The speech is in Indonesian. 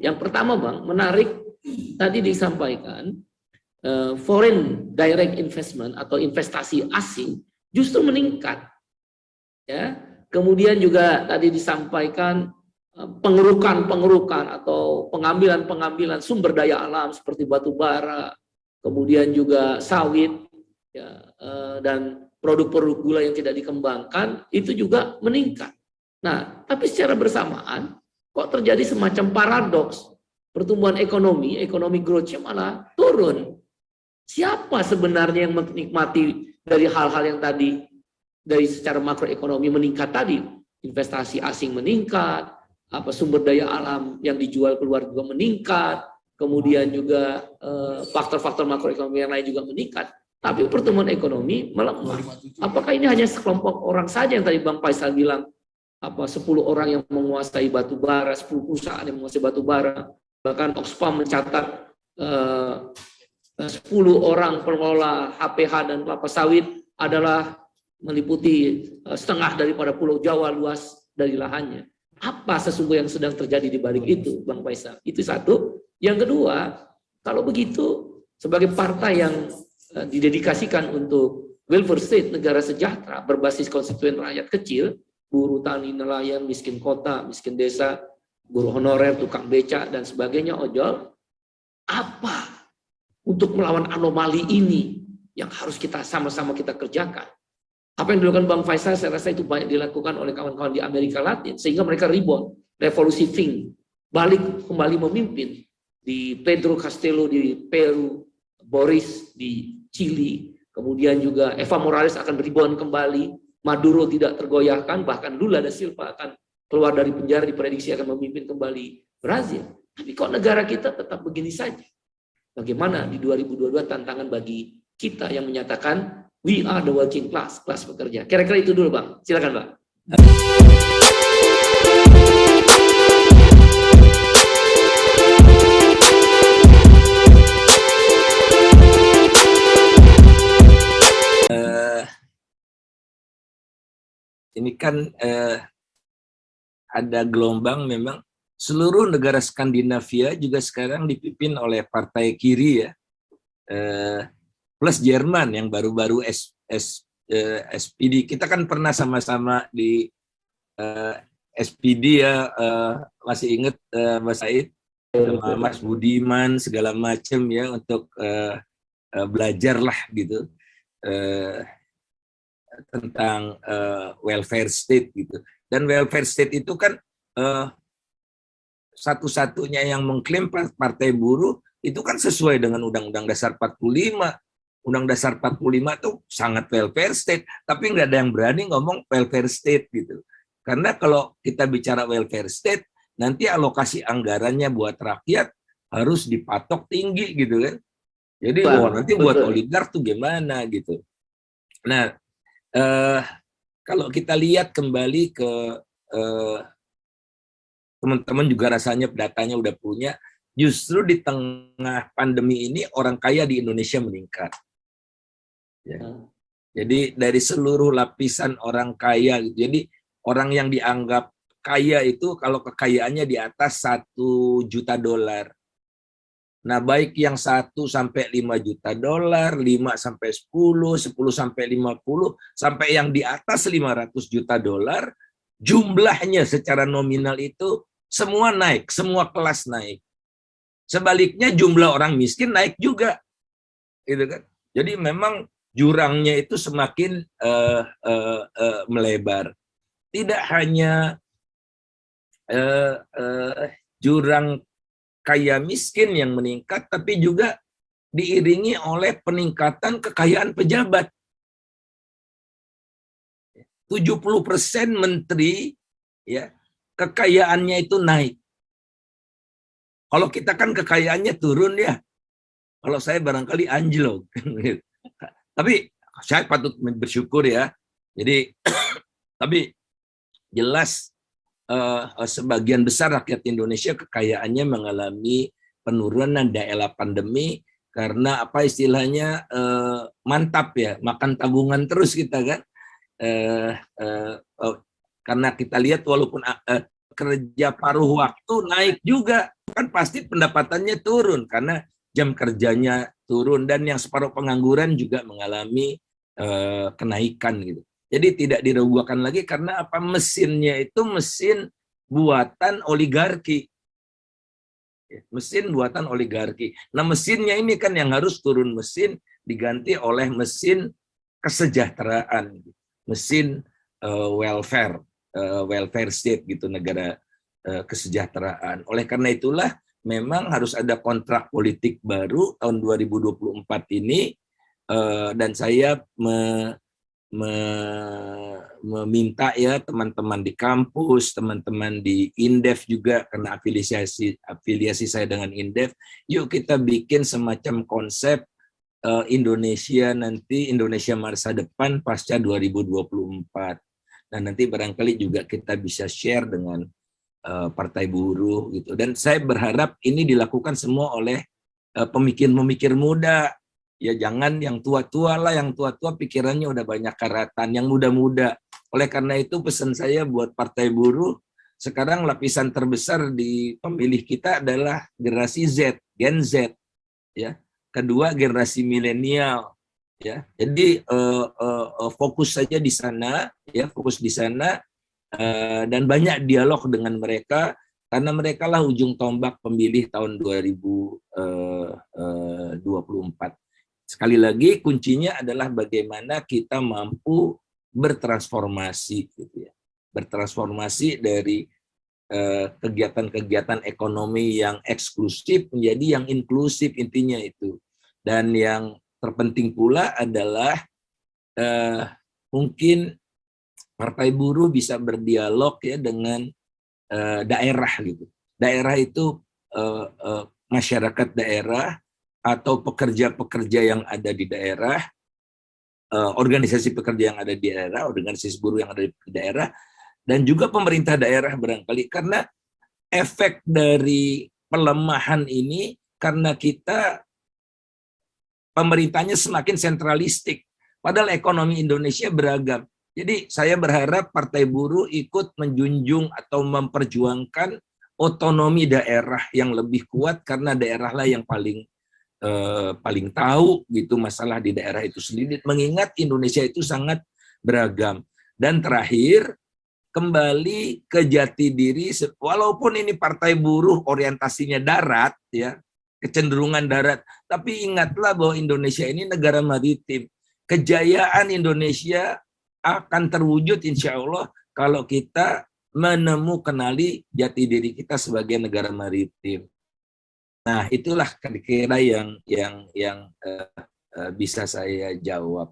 Yang pertama Bang, menarik tadi disampaikan foreign direct investment atau investasi asing justru meningkat. Ya. Kemudian juga tadi disampaikan pengerukan atau pengambilan sumber daya alam seperti batu bara, kemudian juga sawit, ya, dan produk-produk gula yang tidak dikembangkan itu juga meningkat. Nah, tapi secara bersamaan kok terjadi semacam paradoks, pertumbuhan ekonomi growth-nya malah turun. Siapa sebenarnya yang menikmati dari hal-hal yang tadi dari secara makroekonomi meningkat tadi? Investasi asing meningkat, sumber daya alam yang dijual keluar juga meningkat, kemudian juga faktor-faktor makroekonomi yang lain juga meningkat, tapi pertumbuhan ekonomi melemah. Apakah ini hanya sekelompok orang saja yang tadi Bang Faisal bilang, 10 orang yang menguasai batu bara, 10 perusahaan yang menguasai batu bara, bahkan Oxfam mencatat 10 orang pengelola HPH dan kelapa sawit adalah meliputi setengah daripada Pulau Jawa luas dari lahannya. Apa sesungguhnya yang sedang terjadi di balik itu, Bang Faisal? Itu satu. Yang kedua, kalau begitu sebagai partai yang didedikasikan untuk welfare state, negara sejahtera berbasis konstituen rakyat kecil, buruh, tani, nelayan, miskin kota, miskin desa, buruh honorer, tukang becak dan sebagainya, ojol, apa untuk melawan anomali ini yang harus kita sama-sama kita kerjakan? Apa yang dilakukan Bang Faisal, saya rasa itu banyak dilakukan oleh kawan-kawan di Amerika Latin, sehingga mereka rebound, revolusi Fink, balik kembali memimpin. Di Pedro Castillo di Peru, Boris di Chili, kemudian juga Eva Morales akan rebound kembali, Maduro tidak tergoyahkan, bahkan Lula da Silva akan keluar dari penjara, diprediksi akan memimpin kembali Brazil. Tapi kok negara kita tetap begini saja? Bagaimana di 2022 tantangan bagi kita yang menyatakan we are the working class, kelas pekerja. Kira-kira itu dulu Bang, silakan Bang. Ini kan ada gelombang, memang seluruh negara Skandinavia juga sekarang dipimpin oleh partai kiri ya, plus Jerman yang baru-baru SPD. Kita kan pernah sama-sama di SPD ya, masih ingat Mas Said, sama Mas Budiman segala macam ya, untuk belajar lah gitu tentang welfare state gitu. Dan welfare state itu kan satu-satunya yang mengklaim partai buruh itu kan sesuai dengan Undang-Undang Dasar 45. Undang Dasar 45 itu sangat welfare state, tapi nggak ada yang berani ngomong welfare state gitu. Karena kalau kita bicara welfare state, nanti alokasi anggarannya buat rakyat harus dipatok tinggi gitu kan. Jadi nanti buat oligark tuh gimana gitu. Nah, kalau kita lihat kembali ke teman-teman juga rasanya datanya udah punya, justru di tengah pandemi ini orang kaya di Indonesia meningkat. Ya. Jadi dari seluruh lapisan orang kaya, jadi orang yang dianggap kaya itu kalau kekayaannya di atas $1 juta. Nah, baik yang 1 sampai 5 juta dolar, 5 sampai 10, 10 sampai 50, sampai yang di atas 500 juta dolar, jumlahnya secara nominal itu semua naik, semua kelas naik. Sebaliknya jumlah orang miskin naik juga. Gitu kan? Jadi memang jurangnya itu semakin melebar. Tidak hanya jurang kaya miskin yang meningkat, tapi juga diiringi oleh peningkatan kekayaan pejabat. 70% menteri ya kekayaannya itu naik. Kalau kita kan kekayaannya turun ya. Kalau saya barangkali anjlok. Tapi saya patut bersyukur ya. Jadi tapi jelas sebagian besar rakyat Indonesia kekayaannya mengalami penurunan dalam pandemi karena apa istilahnya mantap ya, makan tabungan terus kita kan, karena kita lihat walaupun bekerja paruh waktu naik juga, kan pasti pendapatannya turun karena jam kerjanya turun, dan yang separuh pengangguran juga mengalami kenaikan gitu. Jadi tidak diragukan lagi karena apa, mesinnya itu mesin buatan oligarki. Mesin buatan oligarki. Nah, mesinnya ini kan yang harus turun mesin diganti oleh mesin kesejahteraan, mesin welfare state gitu, negara kesejahteraan. Oleh karena itulah memang harus ada kontrak politik baru tahun 2024 ini, dan saya meminta ya teman-teman di kampus, teman-teman di Indef juga, karena afiliasi saya dengan Indef, yuk kita bikin semacam konsep Indonesia nanti, Indonesia masa depan pasca 2024. Nah, nanti barangkali juga kita bisa share dengan Partai Buruh gitu. Dan saya berharap ini dilakukan semua oleh pemikir-pemikir muda. Ya jangan yang tua-tua lah, yang tua-tua pikirannya udah banyak karatan, yang muda-muda. Oleh karena itu pesan saya buat Partai Buruh, sekarang lapisan terbesar di pemilih kita adalah generasi Z, Gen Z, ya. Kedua generasi milenial, ya. Jadi fokus saja di sana, ya, fokus di sana, dan banyak dialog dengan mereka, karena mereka lah ujung tombak pemilih tahun 2024. Sekali lagi kuncinya adalah bagaimana kita mampu bertransformasi, gitu ya. Bertransformasi dari kegiatan-kegiatan ekonomi yang eksklusif menjadi yang inklusif, intinya itu. Dan yang terpenting pula adalah mungkin Partai Buruh bisa berdialog ya dengan daerah gitu. Daerah itu masyarakat daerah atau pekerja-pekerja yang ada di daerah, organisasi pekerja yang ada di daerah, organisasi buruh yang ada di daerah, dan juga pemerintah daerah barangkali, karena efek dari pelemahan ini karena kita pemerintahnya semakin sentralistik, padahal ekonomi Indonesia beragam. Jadi saya berharap Partai Buruh ikut menjunjung atau memperjuangkan otonomi daerah yang lebih kuat, karena daerahlah yang paling tahu gitu masalah di daerah itu sendiri, mengingat Indonesia itu sangat beragam. Dan terakhir, kembali ke jati diri, walaupun ini Partai Buruh orientasinya darat ya, kecenderungan darat, tapi ingatlah bahwa Indonesia ini negara maritim. Kejayaan Indonesia akan terwujud insya Allah kalau kita kenali jati diri kita sebagai negara maritim. Nah, itulah kira-kira yang bisa saya jawab.